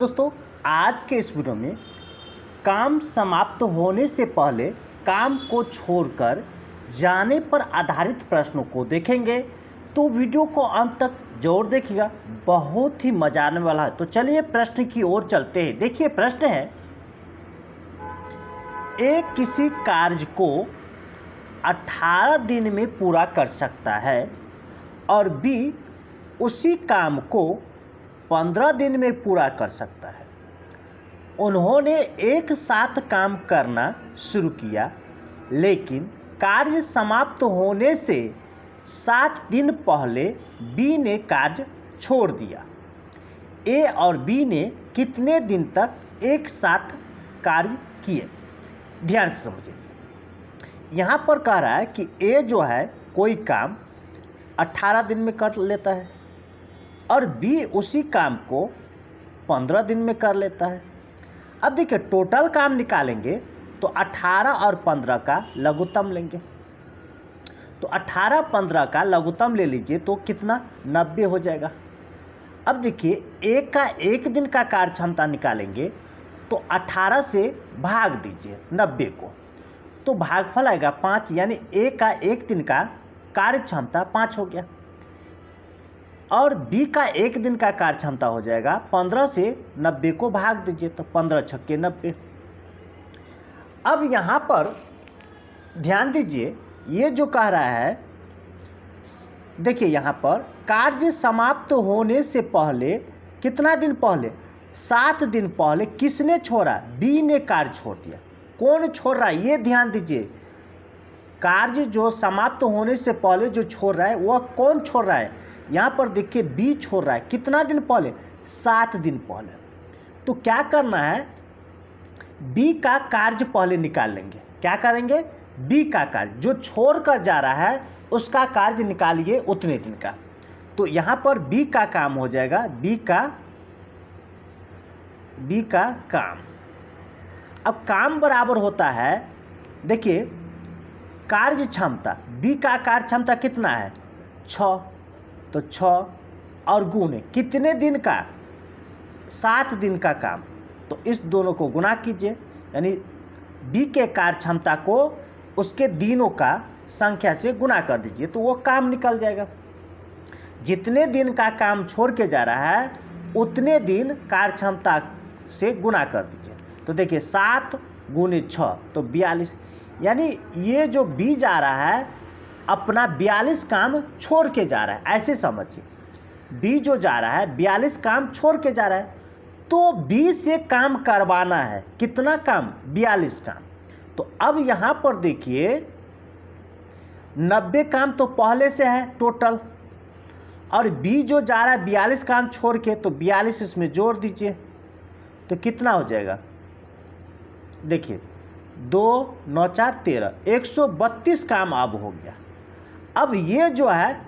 दोस्तों, आज के इस वीडियो में काम समाप्त होने से पहले काम को छोड़कर जाने पर आधारित प्रश्नों को देखेंगे। तो वीडियो को अंत तक जरूर देखिएगा, बहुत ही मजा आने वाला है। तो चलिए प्रश्न की ओर चलते हैं। देखिए प्रश्न है, ए किसी कार्य को 18 दिन में पूरा कर सकता है और बी उसी काम को 15 दिन में पूरा कर सकता है। उन्होंने एक साथ काम करना शुरू किया, लेकिन कार्य समाप्त होने से 7 दिन पहले बी ने कार्य छोड़ दिया। ए और बी ने कितने दिन तक एक साथ कार्य किए? ध्यान से समझिए। यहाँ पर कह रहा है कि ए जो है कोई काम 18 दिन में कर लेता है और बी उसी काम को 15 दिन में कर लेता है। अब देखिए टोटल काम निकालेंगे तो 18 और 15 का लघुत्तम लेंगे। तो 18 15 का लघुत्तम ले लीजिए तो कितना 90 हो जाएगा। अब देखिए एक का एक दिन का कार्य क्षमता निकालेंगे तो 18 से भाग दीजिए 90 को, तो भागफल आएगा 5, यानी ए का एक दिन का कार्य क्षमता 5 हो गया और बी का एक दिन का कार्य क्षमता हो जाएगा 15 से 90 को भाग दीजिए तो 15 छक्के 90। अब यहाँ पर ध्यान दीजिए, ये जो कह रहा है, देखिए यहाँ पर कार्य समाप्त होने से पहले कितना दिन पहले? 7 दिन पहले किसने छोड़ा? बी ने कार्य छोड़ दिया। कौन छोड़ रहा है ये ध्यान दीजिए। कार्य जो समाप्त होने से पहले जो छोड़ रहा है वह कौन छोड़ रहा है? यहाँ पर देखिए बी छोड़ रहा है। कितना दिन पहले? 7 दिन पहले। तो क्या करना है, बी का कार्य पहले निकाल लेंगे। क्या करेंगे? बी का कार्य जो छोड़ कर जा रहा है उसका कार्य निकालिए उतने दिन का। तो यहाँ पर बी का काम हो जाएगा बी का काम। अब काम बराबर होता है, देखिए कार्य क्षमता, बी का कार्य क्षमता कितना है? 6, तो 6 और गुणे कितने दिन का? 7 दिन का काम। तो इस दोनों को गुणा कीजिए, यानी बी के कार्य क्षमता को उसके दिनों का संख्या से गुणा कर दीजिए तो वो काम निकल जाएगा। जितने दिन का काम छोड़ के जा रहा है उतने दिन कार्य क्षमता से गुणा कर दीजिए। तो देखिए 7 गुणे 6 तो 42, यानी ये जो बी जा रहा है अपना 42 काम छोड़ के जा रहा है। ऐसे समझिए, बी जो जा रहा है 42 काम छोड़ के जा रहा है, तो बी से काम करवाना है। कितना काम? 42 काम। तो अब यहाँ पर देखिए 90 काम तो पहले से है टोटल, और बी जो जा रहा है 42 काम छोड़ के, तो 42 इसमें जोड़ दीजिए तो कितना हो जाएगा? देखिए 2 9 4 13, 132 काम अब हो गया। अब ये जो है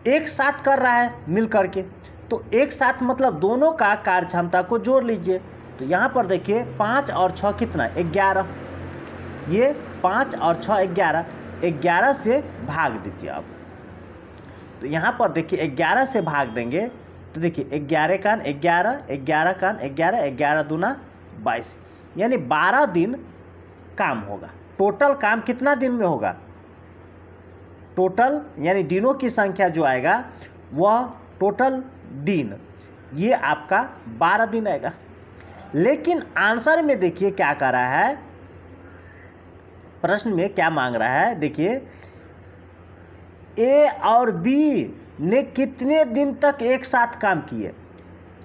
एक साथ कर रहा है मिल करके, तो एक साथ मतलब दोनों का कार्य क्षमता को जोड़ लीजिए। तो यहाँ पर देखिए 5 और 6 कितना? 11। ये 5 और 6 11, 11 से भाग दीजिए अब। तो यहाँ पर देखिए 11 से भाग देंगे तो देखिए 11 का 11, 11 का 11, 11 दूना 22, यानी 12 दिन काम होगा। टोटल काम कितना दिन में होगा? टोटल यानी दिनों की संख्या जो आएगा वह टोटल दिन, ये आपका 12 दिन आएगा। लेकिन आंसर में देखिए क्या कर रहा है, प्रश्न में क्या मांग रहा है। देखिए ए और बी ने कितने दिन तक एक साथ काम किए?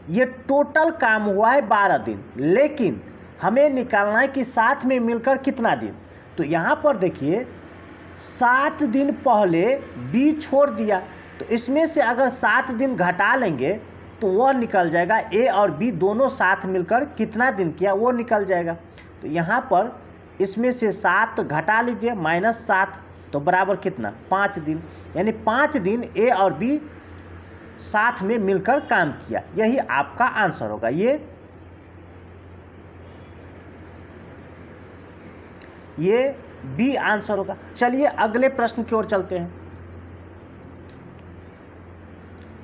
ये टोटल काम हुआ है 12 दिन, लेकिन हमें निकालना है कि साथ में मिलकर कितना दिन। तो यहाँ पर देखिए 7 दिन पहले बी छोड़ दिया, तो इसमें से अगर 7 दिन घटा लेंगे तो वह निकल जाएगा। ए और बी दोनों साथ मिलकर कितना दिन किया वो निकल जाएगा। तो यहाँ पर इसमें से 7 घटा लीजिए -7, तो बराबर कितना? 5 दिन, यानी 5 दिन ए और बी साथ में मिलकर काम किया। यही आपका आंसर होगा। ये बी आंसर होगा। चलिए अगले प्रश्न की ओर चलते हैं।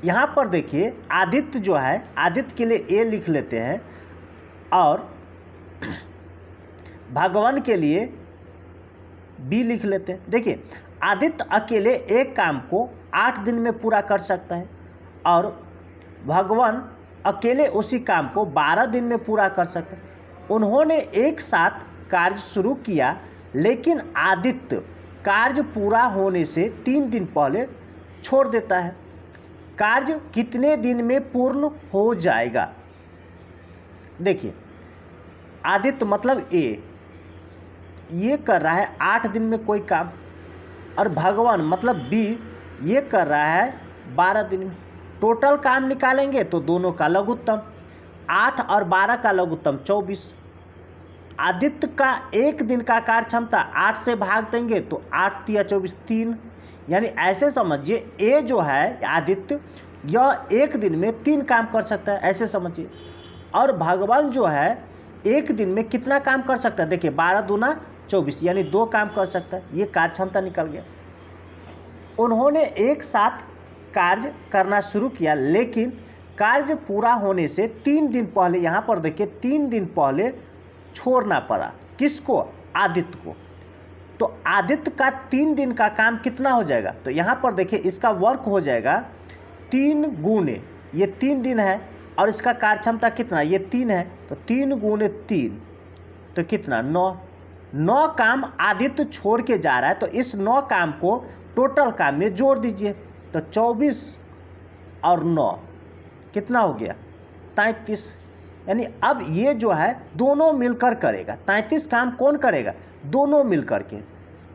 यहाँ पर देखिए आदित्य जो है, आदित्य के लिए ए लिख लेते हैं। और भगवान के लिए बी लिख लेते हैं। देखिए आदित्य अकेले एक काम को 8 दिन में पूरा कर सकता है और भगवान अकेले उसी काम को 12 दिन में पूरा कर सकते हैं। उन्होंने एक साथ कार्य शुरू किया, लेकिन आदित्य कार्य पूरा होने से 3 दिन पहले छोड़ देता है। कार्य कितने दिन में पूर्ण हो जाएगा? देखिए आदित्य मतलब ए, ये कर रहा है 8 दिन में कोई काम, और भगवान मतलब बी, ये कर रहा है 12 दिन में। टोटल काम निकालेंगे तो दोनों का लघुत्तम, 8 और 12 का लघुत्तम 24। आदित्य का एक दिन का कार्य क्षमता 8 से भाग देंगे तो 8 या 24 3, यानी ऐसे समझिए ए जो है आदित्य, यह एक दिन में 3 काम कर सकता है, ऐसे समझिए। और भगवान जो है एक दिन में कितना काम कर सकता है? देखिए 12 दूना 24, यानी 2 काम कर सकता है। ये कार्य क्षमता निकल गया। उन्होंने एक साथ कार्य करना शुरू किया, लेकिन कार्य पूरा होने से 3 दिन पहले, यहाँ पर देखिए 3 दिन पहले छोड़ना पड़ा। किसको? आदित्य को। तो आदित्य का 3 दिन का काम कितना हो जाएगा? तो यहाँ पर देखिए इसका वर्क हो जाएगा 3 गुने, ये 3 दिन है और इसका कार्य क्षमता कितना? ये 3 है, तो 3 गुने 3 तो कितना? 9 काम आदित्य छोड़ के जा रहा है, तो इस 9 काम को टोटल काम में जोड़ दीजिए, तो 24 और 9 कितना हो गया? 33। यानी अब ये जो है दोनों मिलकर करेगा। 33 काम कौन करेगा? दोनों मिलकर के।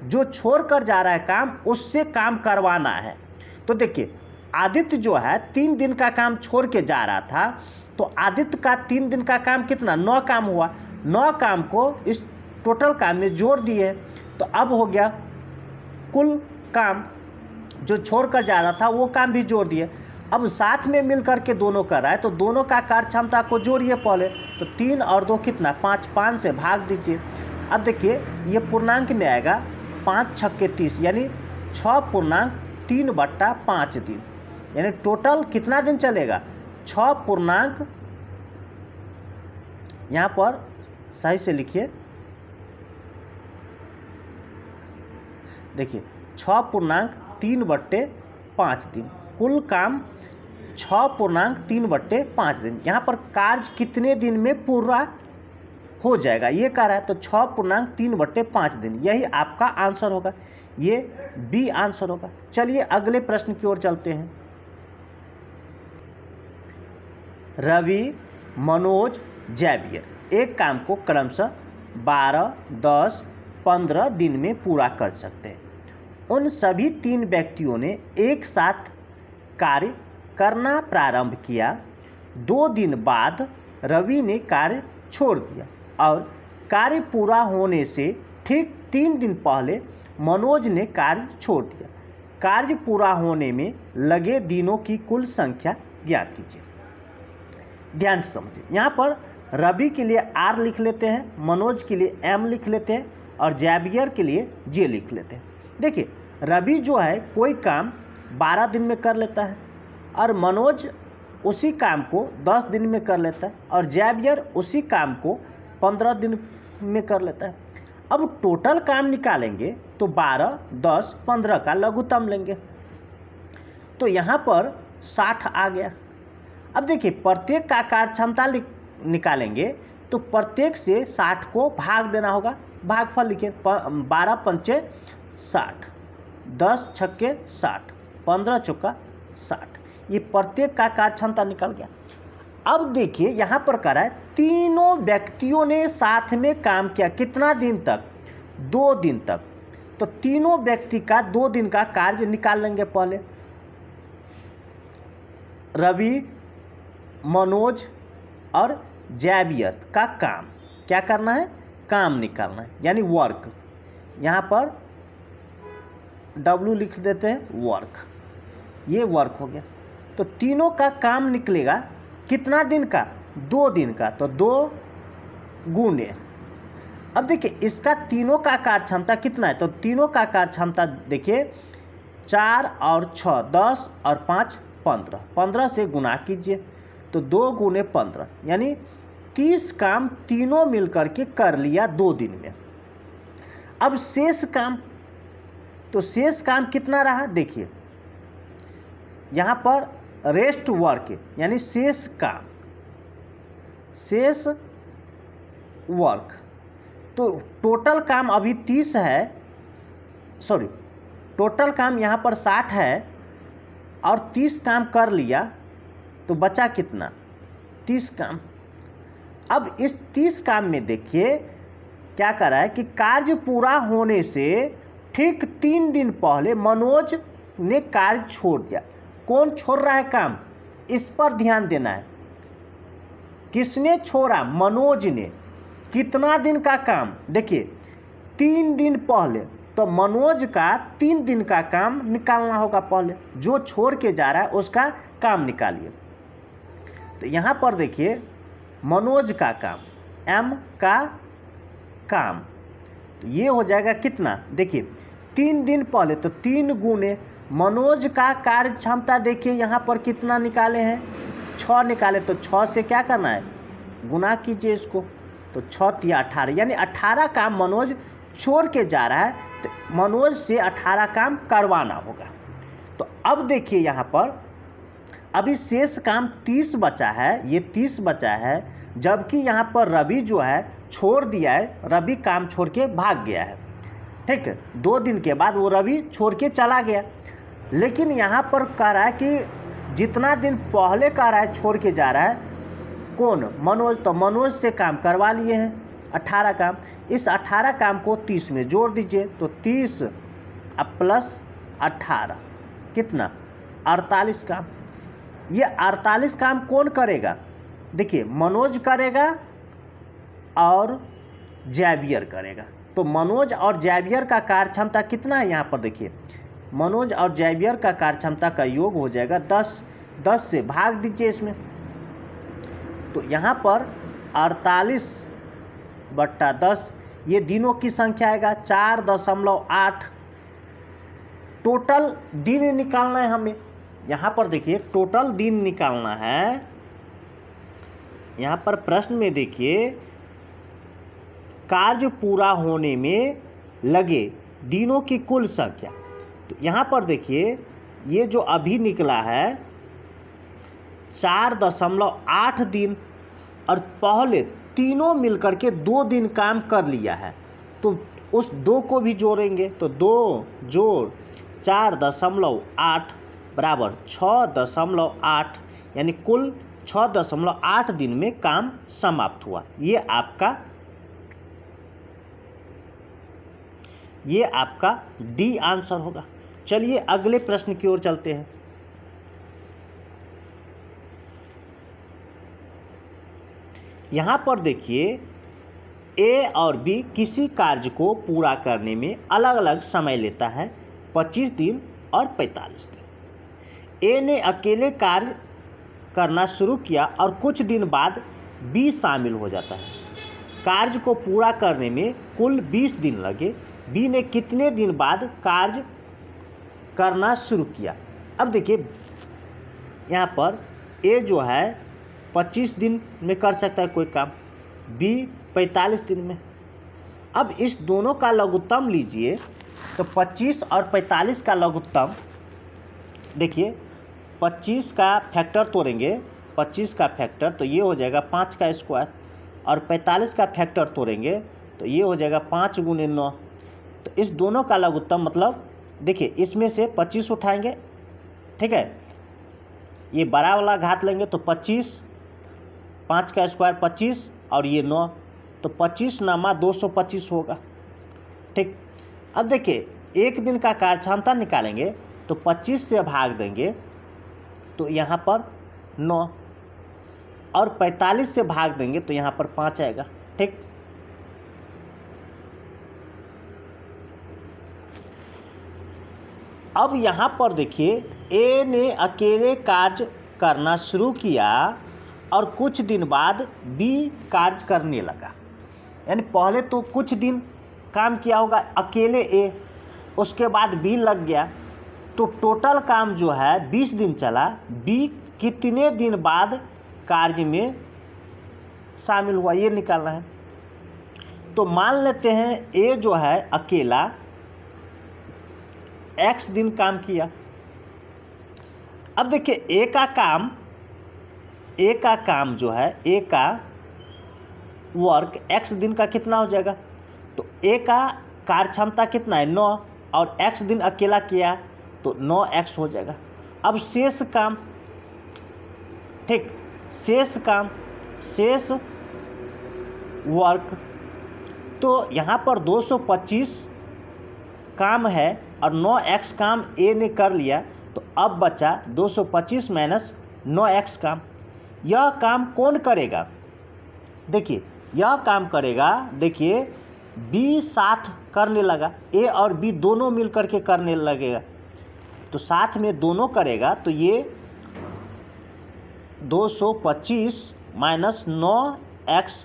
जो छोड़ कर जा रहा है काम, उससे काम करवाना है। तो देखिए आदित्य जो है 3 दिन का काम छोड़ के जा रहा था, तो आदित्य का 3 दिन का काम कितना? 9 काम हुआ। 9 काम को इस टोटल काम में जोड़ दिए, तो अब हो गया कुल काम। जो छोड़ कर जा रहा था वो काम भी जोड़ दिए। अब साथ में मिलकर के दोनों कर रहा है, तो दोनों का कार्य क्षमता को जोड़िए पहले, तो 3 और 2 कितना? 5, 5 से भाग दीजिए। अब देखिए ये पूर्णांक में आएगा, 5 छक्के 30, यानी 6.3/5 दिन, यानी टोटल कितना दिन चलेगा? 6. यहाँ पर सही से लिखिए, देखिए 6.3/5 दिन, कुल काम 6.3/5 दिन। यहाँ पर कार्य कितने दिन में पूरा हो जाएगा ये कह रहा है, तो 6.3/5 दिन, यही आपका आंसर होगा। ये बी आंसर होगा। चलिए अगले प्रश्न की ओर चलते हैं। रवि, मनोज, जैवियर एक काम को क्रमशः 12, 10, 15 दिन में पूरा कर सकते हैं। उन सभी 3 व्यक्तियों ने एक साथ कार्य करना प्रारंभ किया। 2 दिन बाद रवि ने कार्य छोड़ दिया और कार्य पूरा होने से ठीक 3 दिन पहले मनोज ने कार्य छोड़ दिया। कार्य पूरा होने में लगे दिनों की कुल संख्या ज्ञात कीजिए। ध्यान से समझिए, यहाँ पर रवि के लिए आर लिख लेते हैं, मनोज के लिए एम लिख लेते हैं और जैवियर के लिए जे लिख लेते हैं। देखिए रवि जो है कोई काम 12 दिन में कर लेता है और मनोज उसी काम को 10 दिन में कर लेता है और जैवियर उसी काम को 15 दिन में कर लेता है। अब टोटल काम निकालेंगे तो 12, 10, 15 का लघुत्तम लेंगे, तो यहाँ पर 60 आ गया। अब देखिए प्रत्येक का कार्य क्षमता निकालेंगे तो प्रत्येक से 60 को भाग देना होगा। भागफल लिखिए, 12 पंचे 60, 10 छक्के 60, 15 चौका 60, ये प्रत्येक का कार्य क्षमता निकल गया। अब देखिए यहाँ पर कह रहा है तीनों व्यक्तियों ने साथ में काम किया, कितना दिन तक? 2 दिन तक। तो तीनों व्यक्ति का 2 दिन का कार्य निकाल लेंगे पहले। रवि, मनोज और जैवियर का काम क्या करना है? काम निकालना है, यानी वर्क। यहाँ पर W लिख देते हैं, वर्क। ये वर्क हो गया। तो तीनों का काम निकलेगा कितना दिन का? 2 दिन का, तो 2 गुने। अब देखिए इसका तीनों का कार्य क्षमता कितना है? तो तीनों का कार्य क्षमता देखिए 4 और 6 10 और 5 15, 15 से गुना कीजिए तो 2 गुने 15, यानी 30 काम तीनों मिलकर के कर लिया 2 दिन में। अब शेष काम, तो शेष काम कितना रहा देखिए, यहाँ पर रेस्ट वर्क यानी शेष काम, शेष वर्क, तो टोटल काम अभी 30 है, सॉरी टोटल काम यहाँ पर 60 है और 30 काम कर लिया तो बचा कितना, 30 काम। अब इस 30 काम में देखिए क्या कर रहा है कि कार्य पूरा होने से ठीक 3 दिन पहले मनोज ने कार्य छोड़ दिया। कौन छोड़ रहा है काम, इस पर ध्यान देना है। किसने छोड़ा, मनोज ने। कितना दिन का काम, देखिए 3 दिन पहले, तो मनोज का 3 दिन का काम निकालना होगा पहले, जो छोड़ के जा रहा है उसका काम निकालिए। तो यहाँ पर देखिए मनोज का काम, एम का काम, तो ये हो जाएगा कितना, देखिए 3 दिन पहले, तो 3 गुने मनोज का कार्य क्षमता देखिए यहाँ पर कितना निकाले हैं, 6 निकाले, तो 6 से क्या करना है, गुना कीजिए इसको, तो 6 तिया 18, यानी 18 काम मनोज छोड़ के जा रहा है, तो मनोज से 18 काम करवाना होगा। तो अब देखिए यहाँ पर अभी शेष काम 30 बचा है, ये 30 बचा है, जबकि यहाँ पर रवि जो है छोड़ दिया है, रवि काम छोड़ के भाग गया है, ठीक है, 2 दिन के बाद वो रवि छोड़ के चला गया। लेकिन यहाँ पर कह रहा है कि जितना दिन पहले कह रहा है छोड़ के जा रहा है, कौन, मनोज, तो मनोज से काम करवा लिए हैं 18 काम। इस 18 काम को 30 में जोड़ दीजिए, तो 30 प्लस 18 कितना, 48 काम। ये 48 काम कौन करेगा, देखिए मनोज करेगा और जैवियर करेगा। तो मनोज और जैवियर का कार्य क्षमता कितना है, यहाँ पर देखिए मनोज और जैवियर का कार्य क्षमता का योग हो जाएगा 10, 10 से भाग दीजिए इसमें, तो यहाँ पर 48/10, ये दिनों की संख्या आएगा 4.8। टोटल दिन निकालना है हमें, यहाँ पर देखिए टोटल दिन निकालना है। यहाँ पर प्रश्न में देखिए कार्य पूरा होने में लगे दिनों की कुल संख्या, तो यहाँ पर देखिए ये जो अभी निकला है 4.8 दिन, और पहले तीनों मिलकर के 2 दिन काम कर लिया है, तो उस 2 को भी जोड़ेंगे, तो 2 जोड़ 4.8 बराबर 6.8, यानी कुल 6.8 दिन में काम समाप्त हुआ। ये आपका डी आंसर होगा। चलिए अगले प्रश्न की ओर चलते हैं। यहाँ पर देखिए ए और बी किसी कार्य को पूरा करने में अलग अलग समय लेता है, 25 दिन और 45 दिन। ए ने अकेले कार्य करना शुरू किया और कुछ दिन बाद बी शामिल हो जाता है। कार्य को पूरा करने में कुल 20 दिन लगे। बी ने कितने दिन बाद कार्य करना शुरू किया। अब देखिए यहाँ पर ए जो है 25 दिन में कर सकता है कोई काम, बी 45 दिन में। अब इस दोनों का लघुत्तम लीजिए, तो 25 और 45 का लघुत्तम देखिए, 25 का फैक्टर तोड़ेंगे, 25 का फैक्टर तो ये हो जाएगा 5 का स्क्वायर, और 45 का फैक्टर तोड़ेंगे तो ये हो जाएगा 5 गुने 9। तो इस दोनों का लघुत्तम मतलब देखिए इसमें से 25 उठाएंगे, ठीक है, ये बड़ा वाला घात लेंगे तो 25, 5 का स्क्वायर 25 और ये 9, तो 25 नामा 225 होगा, ठीक। अब देखिए एक दिन का कार्य क्षमता निकालेंगे तो 25 से भाग देंगे तो यहाँ पर 9, और 45 से भाग देंगे तो यहाँ पर 5 आएगा, ठीक। अब यहाँ पर देखिए ए ने अकेले कार्य करना शुरू किया और कुछ दिन बाद बी कार्य करने लगा। यानी पहले तो कुछ दिन काम किया होगा अकेले ए, उसके बाद बी लग गया, तो टोटल काम जो है 20 दिन चला। बी कितने दिन बाद कार्य में शामिल हुआ, ये निकालना है। तो मान लेते हैं ए जो है अकेला x दिन काम किया। अब देखिए ए का काम जो है, ए का वर्क x दिन का कितना हो जाएगा, तो ए का कार्य क्षमता कितना है 9, और x दिन अकेला किया तो 9x हो जाएगा। अब शेष काम, ठीक, शेष वर्क, तो यहाँ पर 225 काम है और 9x काम ए ने कर लिया, तो अब बचा 225 माइनस 9x काम। यह काम कौन करेगा, देखिए यह काम करेगा, देखिए बी साथ करने लगा, ए और बी दोनों मिल करके करने लगेगा, तो साथ में दोनों करेगा, तो ये 225 माइनस 9x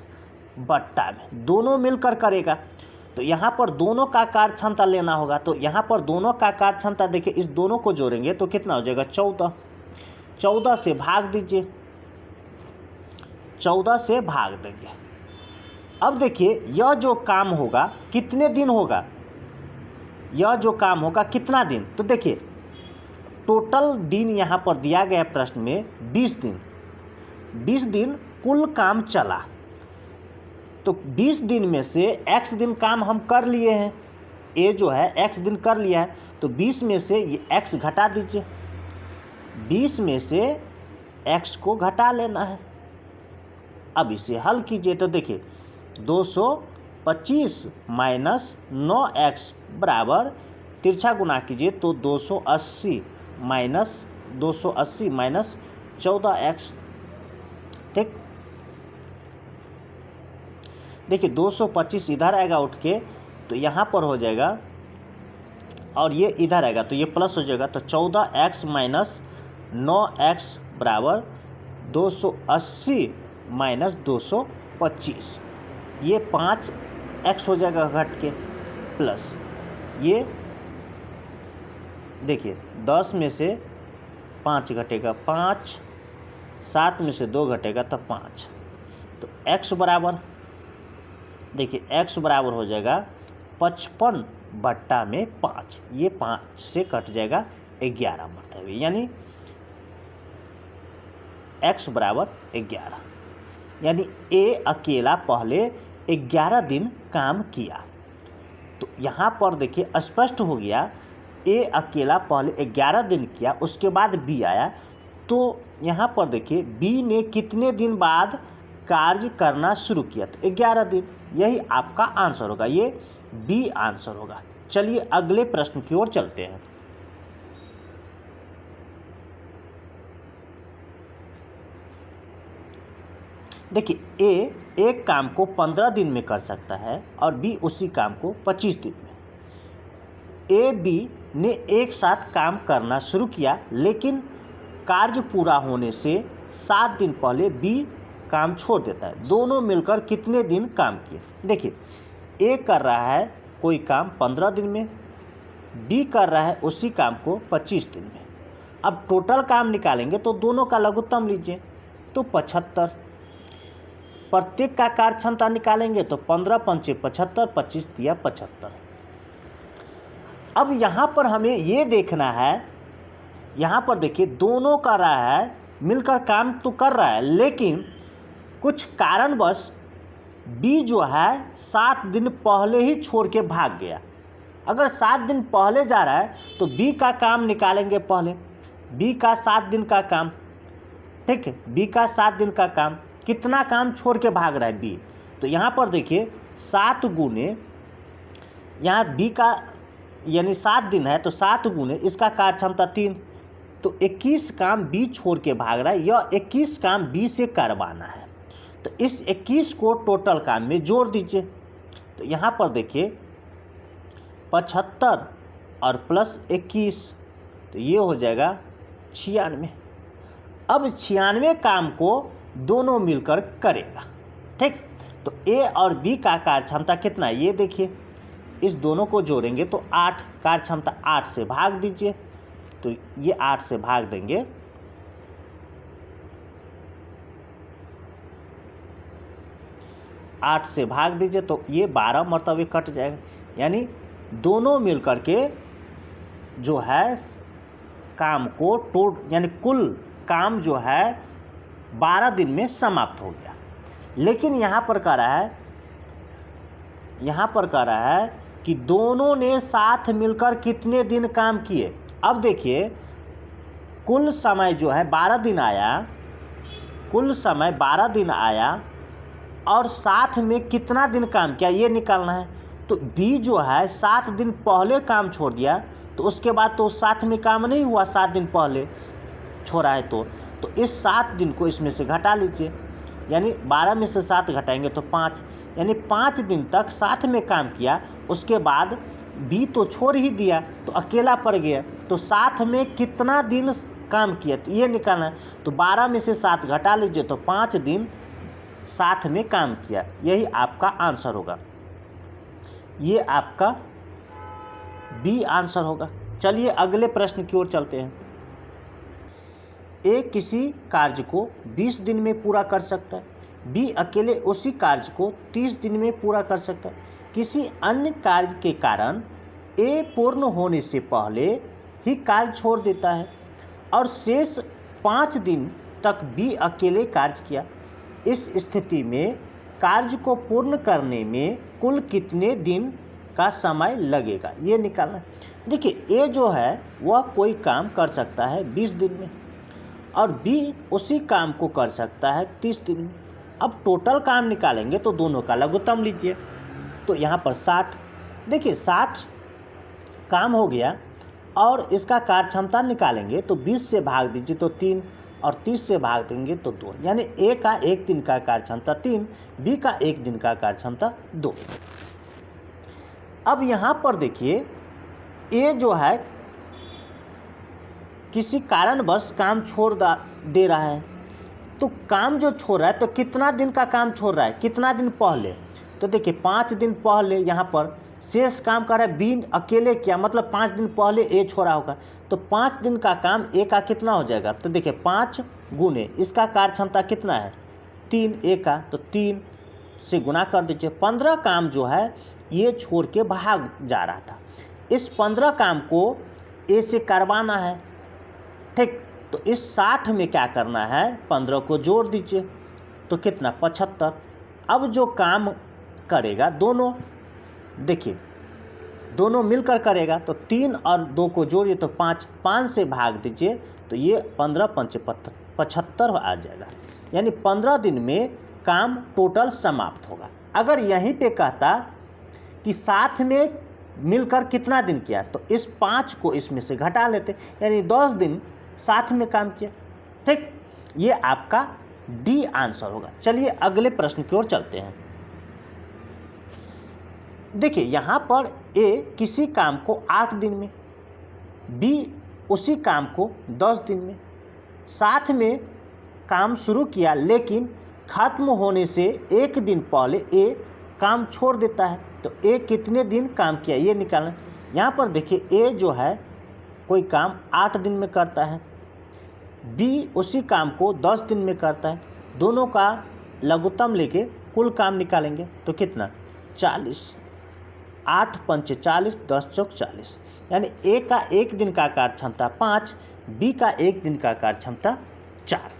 बट्टा में दोनों मिलकर करेगा। तो यहाँ पर दोनों का कार्य क्षमता लेना होगा, तो यहाँ पर दोनों का कार्य क्षमता देखिए, इस दोनों को जोड़ेंगे तो कितना हो जाएगा 14 से भाग दीजिए, 14 से भाग देंगे। अब देखिए यह जो काम होगा कितने दिन होगा, यह जो काम होगा कितना दिन, तो देखिए टोटल दिन यहाँ पर दिया गया प्रश्न में 20 दिन, 20 दिन कुल काम चला, तो 20 दिन में से x दिन काम हम कर लिए हैं, ए जो है x दिन कर लिया है, तो 20 में से ये x घटा दीजिए, 20 में से x को घटा लेना है। अब इसे हल कीजिए तो देखिए 225 माइनस 9x बराबर, तिरछा गुना कीजिए तो 280 माइनस 14x, ठीक। देखिए 225 इधर आएगा उठ के, तो यहाँ पर हो जाएगा, और ये इधर आएगा तो ये प्लस हो जाएगा, तो 14x माइनस 9x बराबर 280 माइनस 225, ये 5x हो जाएगा घट के, प्लस ये देखिए 10 में से 5 घटेगा 5, 7 में से 2 घटेगा तो 5, तो x बराबर, देखिए x बराबर हो जाएगा 55 बट्टा में 5, ये 5 से कट जाएगा 11 मरतबे, यानी x बराबर 11, यानी ए अकेला पहले 11 दिन काम किया। तो यहाँ पर देखिए स्पष्ट हो गया, ए अकेला पहले 11 दिन किया, उसके बाद बी आया, तो यहाँ पर देखिए बी ने कितने दिन बाद कार्य करना शुरू किया, तो 11 दिन, यही आपका आंसर होगा, ये बी आंसर होगा। चलिए अगले प्रश्न की ओर चलते हैं। देखिए ए एक काम को 15 दिन में कर सकता है और बी उसी काम को 25 दिन में। ए बी ने एक साथ काम करना शुरू किया, लेकिन कार्य पूरा होने से 7 दिन पहले बी काम छोड़ देता है। दोनों मिलकर कितने दिन काम किए? देखिए ए कर रहा है कोई काम 15 दिन में, बी कर रहा है उसी काम को 25 दिन में। अब टोटल काम निकालेंगे तो दोनों का लघुत्तम लीजिए तो 75, प्रत्येक का कार्य क्षमता निकालेंगे तो 15 पंचे 75, 25 दिया 75। अब यहाँ पर हमें ये देखना है, यहाँ पर देखिए दोनों कर रहा है, मिलकर काम तो कर रहा है, लेकिन कुछ कारणवश बी जो है 7 दिन पहले ही छोड़ के भाग गया। अगर 7 दिन पहले जा रहा है तो बी का काम निकालेंगे पहले, बी का 7 दिन का काम, ठीक है, बी का 7 दिन का काम, कितना काम छोड़ के भाग रहा है बी, तो यहाँ पर देखिए 7 गुने, यहाँ बी का यानी 7 दिन है तो 7 गुने इसका कार्य क्षमता 3, तो 21 काम बी छोड़ के भाग रहा है, यह 21 काम बी से करवाना है। तो इस 21 को टोटल काम में जोड़ दीजिए, तो यहाँ पर देखिए 75 और प्लस 21, तो ये हो जाएगा 96। अब 96 काम को दोनों मिलकर करेगा, ठीक। तो ए और बी का कार्य क्षमता कितना है ये देखिए, इस दोनों को जोड़ेंगे तो 8, कार्य क्षमता 8 से भाग दीजिए, तो ये 8 से भाग देंगे 8 से भाग दीजिए तो ये 12 मरतबे कट जाएगा, यानी दोनों मिलकर के जो है काम को यानी कुल काम जो है 12 दिन में समाप्त हो गया। लेकिन यहाँ पर कह रहा है कि दोनों ने साथ मिलकर कितने दिन काम किए। अब देखिए कुल समय जो है 12 दिन आया, और साथ में कितना दिन काम किया ये निकालना है। तो बी जो है 7 दिन पहले काम छोड़ दिया, तो उसके बाद तो साथ में काम नहीं हुआ, 7 दिन पहले छोड़ा है तो इस 7 दिन को इसमें से घटा लीजिए, यानी 12 में से 7 घटाएंगे तो 5, यानी 5 दिन तक साथ में काम किया। उसके बाद बी तो छोड़ ही दिया तो अकेला पड़ गया, तो साथ में कितना दिन काम किया तो ये निकालना है। तो 12 में से 7 घटा लीजिए तो 5 दिन साथ में काम किया, यही आपका आंसर होगा। ये आपका बी आंसर होगा। चलिए अगले प्रश्न की ओर चलते हैं। ए किसी कार्य को 20 दिन में पूरा कर सकता है, बी अकेले उसी कार्य को 30 दिन में पूरा कर सकता है। किसी अन्य कार्य के कारण ए पूर्ण होने से पहले ही कार्य छोड़ देता है और शेष 5 दिन तक बी अकेले कार्य किया। इस स्थिति में कार्य को पूर्ण करने में कुल कितने दिन का समय लगेगा ये निकालना है। देखिए ए जो है वह कोई काम कर सकता है 20 दिन में, और बी उसी काम को कर सकता है 30 दिन में। अब टोटल काम निकालेंगे तो दोनों का लघुत्तम लीजिए, तो यहाँ पर 60, देखिए 60 काम हो गया, और इसका कार्यक्षमता निकालेंगे तो 20 से भाग दीजिए तो 3, और 30 से भाग देंगे तो 2, यानी ए का 1 दिन का कार्यक्षमता 3, बी का 1 दिन का कार्यक्षमता 2। अब यहाँ पर देखिए ए जो है किसी कारणवश काम छोड़ दे रहा है, तो काम जो छोड़ रहा है तो कितना दिन का काम छोड़ रहा है, कितना दिन पहले, तो देखिए 5 दिन पहले यहाँ पर शेष काम कर रहा है बी अकेले किया, मतलब 5 दिन पहले ए छोड़ा होगा, तो 5 दिन का काम ए का कितना हो जाएगा, तो देखिए 5 गुने इसका कार्यक्षमता कितना है 3 ए का, तो 3 से गुना कर दीजिए। 15 काम जो है ये छोड़ के भाग जा रहा था, इस 15 काम को ए से करवाना है, ठीक। तो इस 60 में क्या करना है 15 को जोड़ दीजिए तो कितना 75। अब जो काम करेगा दोनों, देखिए दोनों मिलकर करेगा, तो 3 और 2 को जोड़िए तो 5, 5 से भाग दीजिए तो ये 15 5 75 आ जाएगा, यानी 15 दिन में काम टोटल समाप्त होगा। अगर यहीं पे कहता कि साथ में मिलकर कितना दिन किया, तो इस 5 को इसमें से घटा लेते, यानी 10 दिन साथ में काम किया, ठीक। ये आपका डी आंसर होगा। चलिए अगले प्रश्न की ओर चलते हैं। देखिए यहाँ पर ए किसी काम को 8 दिन में, बी उसी काम को 10 दिन में साथ में काम शुरू किया, लेकिन खत्म होने से 1 दिन पहले ए काम छोड़ देता है, तो ए कितने दिन काम किया ये निकालना। यहाँ पर देखिए ए जो है कोई काम 8 दिन में करता है, बी उसी काम को 10 दिन में करता है, दोनों का लघुत्तम लेके कुल काम निकालेंगे तो कितना 40, 8 पंचे 40, 10 चौक 40, यानी ए का 1 दिन का कार्यक्षमता 5, बी का 1 दिन का कार्यक्षमता 4।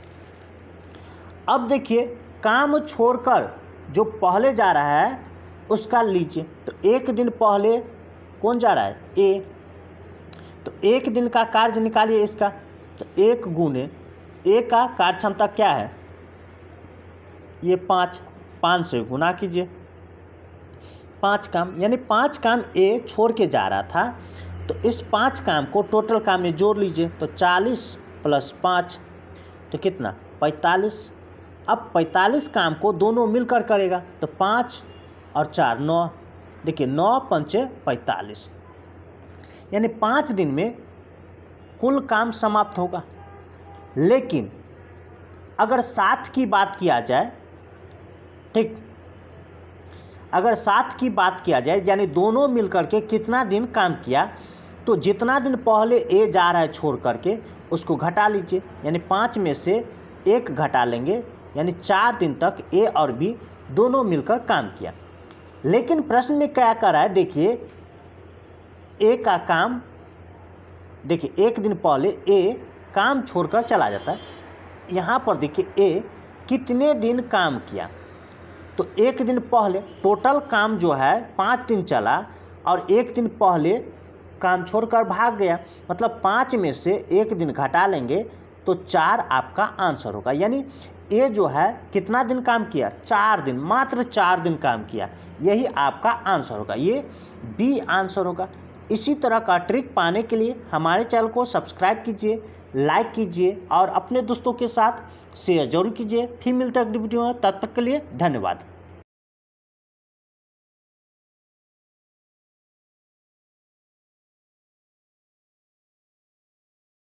अब देखिए काम छोड़कर जो पहले जा रहा है उसका लीजिए, तो 1 दिन पहले कौन जा रहा है ए, तो 1 दिन का कार्य निकालिए इसका, तो 1 गुने ए का कार्यक्षमता क्या है ये 5, 5 से गुना कीजिए 5 काम, यानी 5 काम ए छोड़ के जा रहा था, तो इस 5 काम को टोटल काम में जोड़ लीजिए तो 40 + 5 तो कितना 45। अब 45 काम को दोनों मिलकर करेगा तो 5 और 4 9, देखिए 9 पंचे 45, यानी 5 दिन में कुल काम समाप्त होगा। लेकिन अगर 7 की बात किया जाए, ठीक, अगर 7 की बात किया जाए यानी दोनों मिलकर के कितना दिन काम किया, तो जितना दिन पहले ए जा रहा है छोड़ करके उसको घटा लीजिए, यानी 5 में से 1 घटा लेंगे, यानी 4 दिन तक ए और बी दोनों मिलकर काम किया। लेकिन प्रश्न में क्या कर रहा है, देखिए ए का काम, देखिए एक दिन पहले ए काम छोड़कर चला जाता है। यहाँ पर देखिए ए कितने दिन काम किया, तो एक दिन पहले टोटल काम जो है 5 दिन चला और एक दिन पहले काम छोड़कर भाग गया, मतलब 5 में से एक दिन घटा लेंगे तो 4 आपका आंसर होगा। यानी ए जो है कितना दिन काम किया, 4 दिन, मात्र 4 दिन काम किया, यही आपका आंसर होगा, ये बी आंसर होगा। इसी तरह का ट्रिक पाने के लिए हमारे चैनल को सब्सक्राइब कीजिए, लाइक कीजिए और अपने दोस्तों के साथ शेयर जरूर कीजिए। फिर मिलते हैं अगली वीडियो में, तब तक के लिए धन्यवाद।